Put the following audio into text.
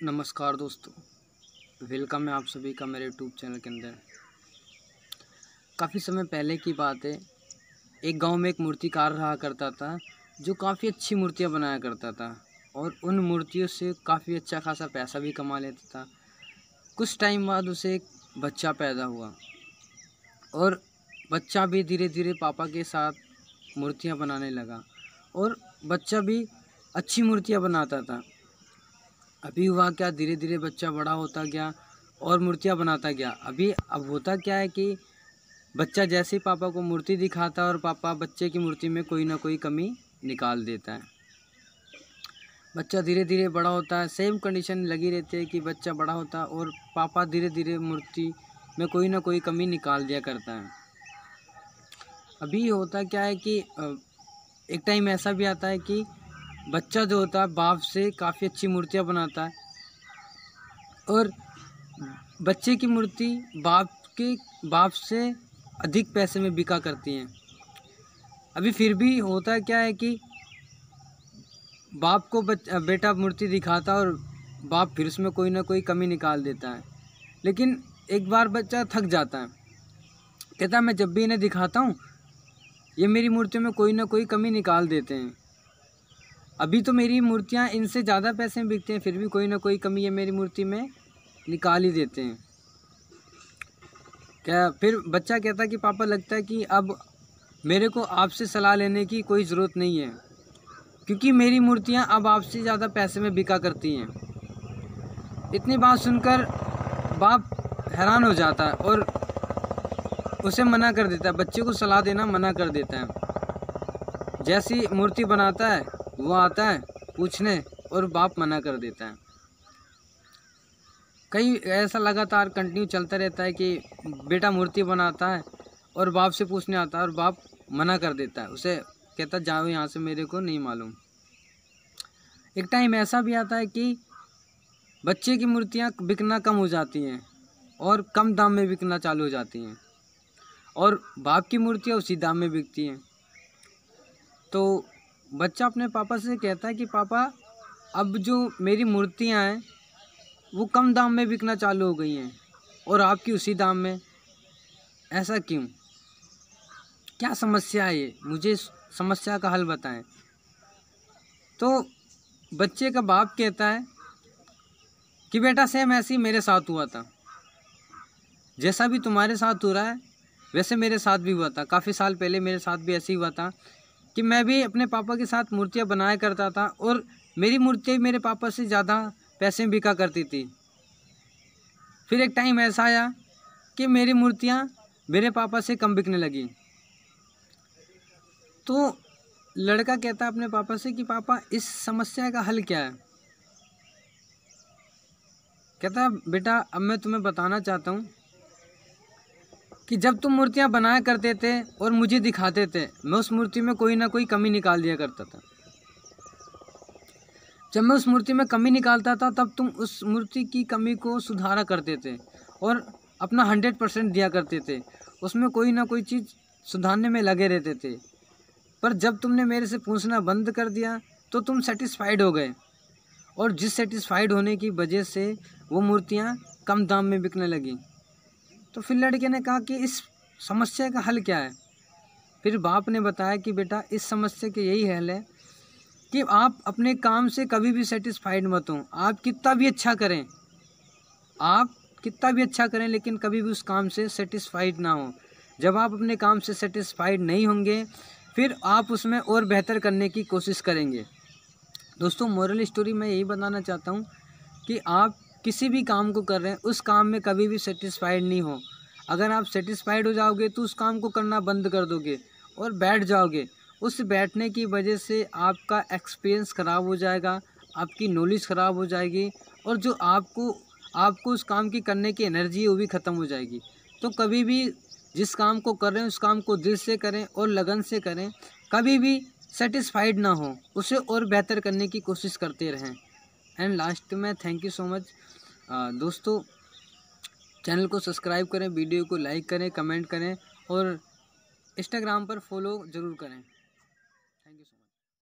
नमस्कार दोस्तों, वेलकम है आप सभी का मेरे यूट्यूब चैनल के अंदर। काफ़ी समय पहले की बात है, एक गांव में एक मूर्तिकार रहा करता था जो काफ़ी अच्छी मूर्तियां बनाया करता था और उन मूर्तियों से काफ़ी अच्छा खासा पैसा भी कमा लेता था। कुछ टाइम बाद उसे एक बच्चा पैदा हुआ और बच्चा भी धीरे धीरे पापा के साथ मूर्तियाँ बनाने लगा और बच्चा भी अच्छी मूर्तियाँ बनाता था। अभी हुआ क्या, धीरे धीरे बच्चा बड़ा होता गया और मूर्तियाँ बनाता गया। अब होता क्या है कि बच्चा जैसे ही पापा को मूर्ति दिखाता है और पापा बच्चे की मूर्ति में कोई ना कोई कमी निकाल देता है। बच्चा धीरे धीरे बड़ा होता है, सेम कंडीशन लगी रहती है कि बच्चा बड़ा होता है और पापा धीरे धीरे मूर्ति में कोई ना कोई कमी निकाल दिया करता है। अभी होता क्या है कि एक टाइम ऐसा भी आता है कि बच्चा जो होता है बाप से काफ़ी अच्छी मूर्तियाँ बनाता है और बच्चे की मूर्ति बाप से अधिक पैसे में बिका करती हैं। अभी फिर भी होता क्या है कि बाप को बेटा मूर्ति दिखाता और बाप फिर उसमें कोई ना कोई कमी निकाल देता है। लेकिन एक बार बच्चा थक जाता है, कहता है मैं जब भी इन्हें दिखाता हूँ ये मेरी मूर्तियों में कोई ना कोई कमी निकाल देते हैं। अभी तो मेरी मूर्तियाँ इनसे ज़्यादा पैसे में बिकती हैं, फिर भी कोई ना कोई कमी ये मेरी मूर्ति में निकाल ही देते हैं। फिर बच्चा कहता है कि पापा लगता है कि अब मेरे को आपसे सलाह लेने की कोई ज़रूरत नहीं है, क्योंकि मेरी मूर्तियाँ अब आपसे ज़्यादा पैसे में बिका करती हैं। इतनी बात सुनकर बाप हैरान हो जाता है और उसे मना कर देता है, बच्चे को सलाह देना मना कर देता है। जैसी मूर्ति बनाता है वो आता है पूछने और बाप मना कर देता है। कई ऐसा लगातार कंटिन्यू चलता रहता है कि बेटा मूर्ति बनाता है और बाप से पूछने आता है और बाप मना कर देता है, उसे कहता जाओ यहाँ से, मेरे को नहीं मालूम। एक टाइम ऐसा भी आता है कि बच्चे की मूर्तियाँ बिकना कम हो जाती हैं और कम दाम में बिकना चालू हो जाती हैं और बाप की मूर्तियाँ उसी दाम में बिकती हैं। तो बच्चा अपने पापा से कहता है कि पापा अब जो मेरी मूर्तियाँ हैं वो कम दाम में बिकना चालू हो गई हैं और आपकी उसी दाम में, ऐसा क्यों? क्या समस्या है ये? मुझे इस समस्या का हल बताएं। तो बच्चे का बाप कहता है कि बेटा सेम ऐसे ही मेरे साथ हुआ था, जैसा भी तुम्हारे साथ हो रहा है वैसे मेरे साथ भी हुआ था। काफ़ी साल पहले मेरे साथ भी ऐसे ही हुआ था कि मैं भी अपने पापा के साथ मूर्तियाँ बनाया करता था और मेरी मूर्तियाँ मेरे पापा से ज़्यादा पैसे में बिका करती थी। फिर एक टाइम ऐसा आया कि मेरी मूर्तियाँ मेरे पापा से कम बिकने लगी। तो लड़का कहता अपने पापा से कि पापा इस समस्या का हल क्या है? कहता बेटा अब मैं तुम्हें बताना चाहता हूँ कि जब तुम मूर्तियाँ बनाया करते थे और मुझे दिखाते थे, मैं उस मूर्ति में कोई ना कोई कमी निकाल दिया करता था। जब मैं उस मूर्ति में कमी निकालता था तब तुम उस मूर्ति की कमी को सुधारा करते थे और अपना 100% दिया करते थे, उसमें कोई ना कोई चीज़ सुधारने में लगे रहते थे। पर जब तुमने मेरे से पूछना बंद कर दिया तो तुम सेटिस्फाइड हो गए और जिस सेटिस्फाइड होने की वजह से वो मूर्तियाँ कम दाम में बिकने लगी। तो फिर लड़के ने कहा कि इस समस्या का हल क्या है? फिर बाप ने बताया कि बेटा इस समस्या का यही हल है कि आप अपने काम से कभी भी सेटिस्फाइड मत हो। आप कितना भी अच्छा करें लेकिन कभी भी उस काम से सेटिस्फाइड ना हो। जब आप अपने काम से सेटिस्फाइड नहीं होंगे फिर आप उसमें और बेहतर करने की कोशिश करेंगे। दोस्तों मोरल स्टोरी मैं यही बताना चाहता हूँ कि आप किसी भी काम को कर रहे हैं उस काम में कभी भी सेटिस्फाइड नहीं हो। अगर आप सेटिस्फाइड हो जाओगे तो उस काम को करना बंद कर दोगे और बैठ जाओगे। उस बैठने की वजह से आपका एक्सपीरियंस ख़राब हो जाएगा, आपकी नॉलेज ख़राब हो जाएगी और जो आपको उस काम की करने की एनर्जी है वो भी ख़त्म हो जाएगी। तो कभी भी जिस काम को कर रहे हैं उस काम को दिल से करें और लगन से करें, कभी भी सेटिस्फाइड ना हो, उसे और बेहतर करने की कोशिश करते रहें। एंड लास्ट में थैंक यू सो मच दोस्तों, चैनल को सब्सक्राइब करें, वीडियो को लाइक करें, कमेंट करें और इंस्टाग्राम पर फॉलो ज़रूर करें। Thank you so much.